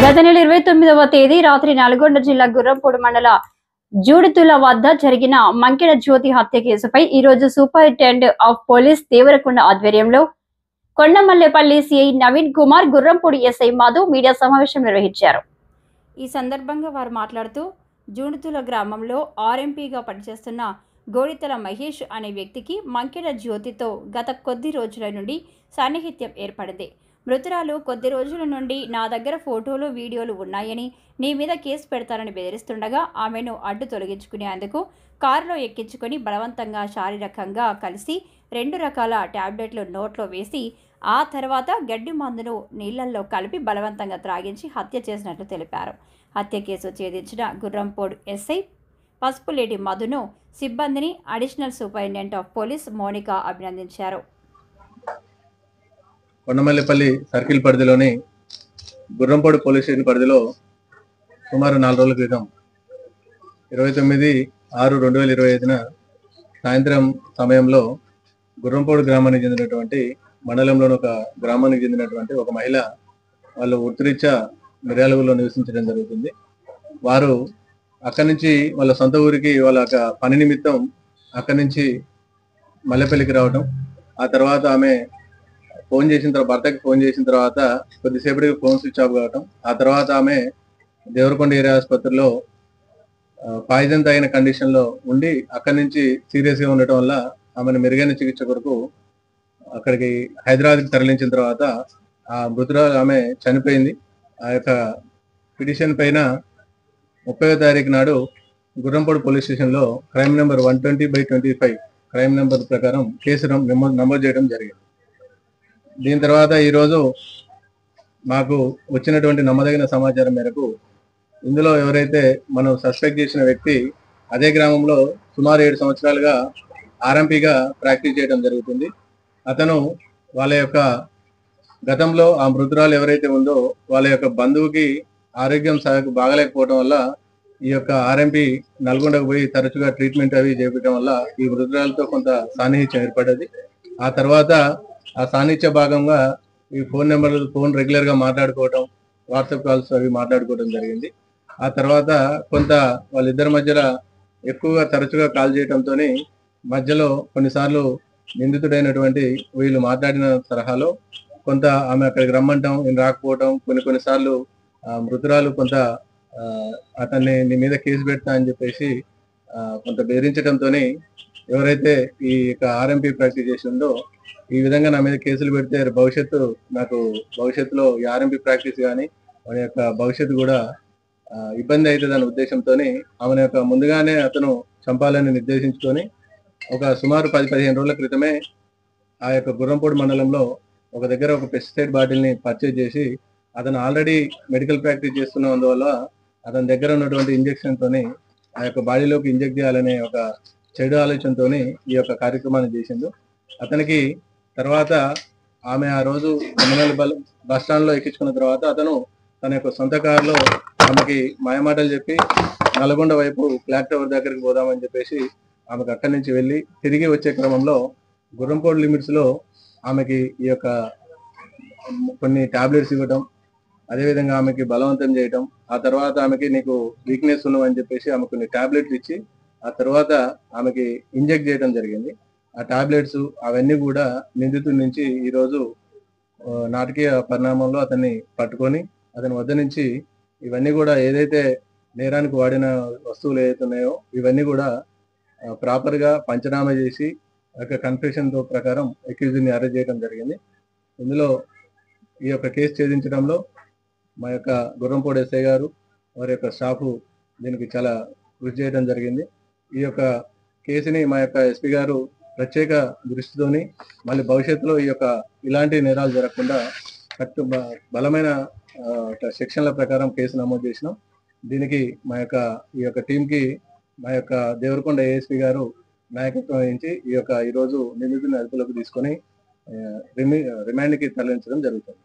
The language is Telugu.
గత నెల 29వ తేదీ రాత్రి నల్గొండ జిల్లా గుర్రంపూడి మండల జూడితుల వద్ద జరిగిన మంకెడ జ్యోతి హత్య కేసుపై ఈ రోజు సూపరింటెండెంట్ ఆఫ్ పోలీస్ దేవరకొండ ఆధ్వర్యంలో Kondamallepally CI Naveen Kumar, Gurrampudi SI Madhu media సమావేశం నిర్వహించారు. ఈ సందర్భంగా వారు మాట్లాడుతూ జూడితుల గ్రామంలో ఆర్ఎంపీగా పనిచేస్తున్న గోడితల మహేష్ అనే వ్యక్తికి మంకెడ జ్యోతితో గత కొద్ది రోజుల నుండి సాన్నిహిత్యం ఏర్పడింది. మృతురాలు కొద్ది రోజుల నుండి నా దగ్గర ఫోటోలు, వీడియోలు ఉన్నాయని, నీ మీద కేసు పెడతానని బెదిరిస్తుండగా ఆమెను అడ్డు తొలగించుకునేందుకు కారులో ఎక్కించుకొని బలవంతంగా శారీరకంగా కలిసి 2 రకాల టాబ్లెట్లు నోట్లో వేసి ఆ తర్వాత గడ్డి మందును నీళ్లలో కలిపి బలవంతంగా త్రాగించి హత్య చేసినట్లు తెలిపారు. హత్య కేసు ఛేదించిన గుర్రంపూడి ఎస్ఐ పసుపులేటి మధును, సిబ్బందిని additional superintendent of police Monika అభినందించారు. కొండమల్లేపల్లి సర్కిల్ పరిధిలోని గుర్రంపూడి పోలీస్ స్టేషన్ పరిధిలో సుమారు 4 రోజుల క్రితం 29/6/2025 సాయంత్రం సమయంలో గుర్రంపూడి గ్రామానికి చెందినటువంటి మండలంలోని ఒక గ్రామానికి చెందినటువంటి ఒక మహిళ వాళ్ళు వృత్తిరీత్యా మిర్యాలగూడలో నివసించడం జరుగుతుంది. వారు అక్కడి నుంచి వాళ్ళ సొంత ఊరికి వాళ్ళ పని నిమిత్తం అక్కడి నుంచి మల్లెపల్లికి రావడం, ఆ తర్వాత ఆమె ఫోన్ చేసిన తర్వాత భర్తకి ఫోన్ చేసిన తర్వాత కొద్దిసేపటికి ఫోన్ స్విచ్ ఆఫ్ కావటం, ఆ తర్వాత ఆమె దేవరకొండ ఏరియా ఆసుపత్రిలో పాయిజన్ తాగిన కండిషన్లో ఉండి అక్కడి నుంచి సీరియస్గా ఉండటం వల్ల ఆమెను మెరుగైన చికిత్స కొరకు అక్కడికి హైదరాబాద్కి తరలించిన తర్వాత ఆ మృతురాలు ఆమె చనిపోయింది. ఆ యొక్క పిటిషన్ పైన 30వ తారీఖు నాడు గుర్రంపూడి పోలీస్ స్టేషన్లో క్రైమ్ నెంబర్ 120/25 క్రైమ్ నెంబర్ ప్రకారం కేసు నమోదు చేయడం జరిగింది. దీని తర్వాత ఈరోజు మాకు వచ్చినటువంటి నమ్మదగిన సమాచారం మేరకు ఇందులో ఎవరైతే మనం సస్పెక్ట్ చేసిన వ్యక్తి అదే గ్రామంలో సుమారు 7 సంవత్సరాలుగా ఆర్ఎంపీగా ప్రాక్టీస్ చేయడం జరుగుతుంది. అతను వాళ్ళ యొక్క గతంలో ఆ మృతురాలు ఎవరైతే ఉందో వాళ్ళ యొక్క బంధువుకి ఆరోగ్యం బాగలేకపోవడం వల్ల ఈ యొక్క ఆర్ఎంపీ నల్గొండకు పోయి తరచుగా ట్రీట్మెంట్ అవి చేపట్టడం వల్ల ఈ మృతురాలతో కొంత సాన్నిహిత్యం ఏర్పడ్డది. ఆ తర్వాత ఆ సాన్నిధ్య భాగంగా ఈ ఫోన్ రెగ్యులర్ గా మాట్లాడుకోవడం, వాట్సాప్ కాల్స్ అవి మాట్లాడుకోవడం జరిగింది. ఆ తర్వాత కొంత వాళ్ళిద్దరి మధ్యలో ఎక్కువగా తరచుగా కాల్ చేయడంతో మధ్యలో కొన్నిసార్లు నిందితుడైనటువంటి వీళ్ళు మాట్లాడిన తరహాలో కొంత ఆమె అక్కడికి రమ్మంటాం, నేను రాకపోవటం, కొన్నిసార్లు మృతురాలు కొంత అతన్ని నీ మీద కేసు పెడతా అని చెప్పేసి కొంత బెదిరించడంతో ఎవరైతే ఈ యొక్క ఆర్ఎంపీ ప్రాక్టీస్ చేసిందో ఈ విధంగా నా మీద కేసులు పెడితే భవిష్యత్తులో ఈ ఆర్ఎంపీ ప్రాక్టీస్ కానీ మన యొక్క భవిష్యత్తు కూడా ఇబ్బంది అవుతుంది అనే ఉద్దేశంతో ఆమె యొక్క ముందుగానే అతను చంపాలని నిర్దేశించుకొని ఒక సుమారు 10-15 రోజుల క్రితమే ఆ యొక్క గుర్రంపూడి మండలంలో ఒక దగ్గర ఒక పెస్టిసైడ్ బాటిల్ని పర్చేజ్ చేసి అతను ఆల్రెడీ మెడికల్ ప్రాక్టీస్ చేస్తున్నందువల్ల అతని దగ్గర ఉన్నటువంటి ఇంజెక్షన్తో ఆ యొక్క బాడీలోకి ఇంజెక్ట్ చేయాలనే ఒక చెడు ఆలోచనతో ఈ యొక్క కార్యక్రమాన్ని చేసిండు. అతనికి తర్వాత ఆమె ఆ రోజు బస్ స్టాండ్ లో ఎక్కించుకున్న తర్వాత అతను తన యొక్క సొంత కారులో ఆమెకి మాయమాటలు చెప్పి నల్గొండ వైపు క్లాక్ టవర్ దగ్గరికి పోదామని చెప్పేసి ఆమెకు అక్కడి నుంచి వెళ్ళి తిరిగి వచ్చే క్రమంలో గుర్రంపూడి లిమిట్స్ లో ఆమెకి ఈ యొక్క కొన్ని టాబ్లెట్స్ ఇవ్వడం, అదేవిధంగా ఆమెకి బలవంతం చేయటం, ఆ తర్వాత ఆమెకి నీకు వీక్నెస్ ఉన్నావని చెప్పేసి ఆమె కొన్ని టాబ్లెట్లు ఇచ్చి ఆ తర్వాత ఆమెకి ఇంజెక్ట్ చేయడం జరిగింది. ఆ టాబ్లెట్స్ అవన్నీ కూడా నిందితుడి నుంచి ఈరోజు నాటకీయ పరిణామంలో అతన్ని పట్టుకొని అతని వద్ద నుంచి ఇవన్నీ కూడా ఏదైతే నేరానికి వాడిన వస్తువులు ఏదైతే ఉన్నాయో ఇవన్నీ కూడా ప్రాపర్గా పంచనామా చేసి ఒక కన్ఫెషన్ తో ప్రకారం అక్యూజ్ని అరెస్ట్ చేయడం జరిగింది. ఇందులో ఈ యొక్క కేసు ఛేదించడంలో మా యొక్క గుర్రంపూడి ఎస్ఐ గారు వారి యొక్క స్టాఫ్ దీనికి చాలా కృషి చేయడం జరిగింది. ఈ యొక్క కేసుని మా యొక్క ఎస్పీ గారు ప్రత్యేక దృష్టితోని మళ్ళీ భవిష్యత్తులో ఈ యొక్క ఇలాంటి నేరాలు జరగకుండా బలమైన సెక్షన్ల ప్రకారం కేసు నమోదు చేసినాం. దీనికి ఈ యొక్క టీంకి మా యొక్క దేవరకొండ ఏఎస్పీ గారు నాయకత్వం వహించి ఈరోజు నిందితుని అదుపులోకి తీసుకొని రిమాండ్కి తరలించడం జరుగుతుంది.